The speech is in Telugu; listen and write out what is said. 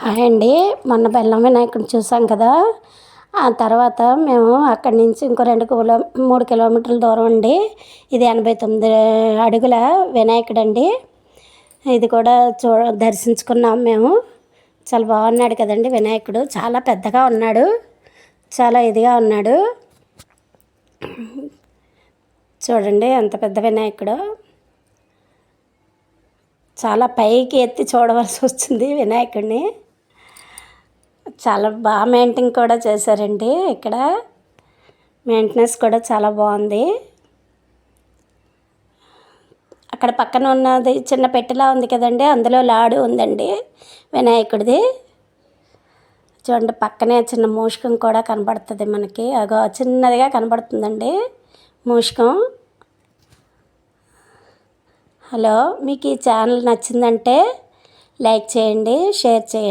హాయ్ అండి. మొన్న బెల్లం వినాయకుడిని చూసాం కదా. ఆ తర్వాత మేము అక్కడి నుంచి ఇంకో 3 కిలోమీటర్ల దూరం అండి. ఇది 89 అడుగుల వినాయకుడు అండి. ఇది కూడా దర్శించుకున్నాం మేము. చాలా బాగున్నాడు కదండి వినాయకుడు. చాలా పెద్దగా ఉన్నాడు, చాలా ఇదిగా ఉన్నాడు. చూడండి ఎంత పెద్ద వినాయకుడు. చాలా పైకి ఎత్తి చూడవలసి వస్తుంది వినాయకుడిని. చాలా బాగా మెయింటైన్ కూడా చేశారండి. ఇక్కడ మెయింటెనెన్స్ కూడా చాలా బాగుంది. అక్కడ పక్కన ఉన్నది చిన్న పెట్టెలా ఉంది కదండి, అందులో లాడు ఉందండి వినాయకుడిది. చూడండి పక్కనే చిన్న మూషికం కూడా కనబడుతుంది మనకి. అగో చిన్నదిగా కనబడుతుందండి మూషికం. హలో, మీకు ఈ ఛానల్ నచ్చిందంటే లైక్ చేయండి, షేర్ చేయండి.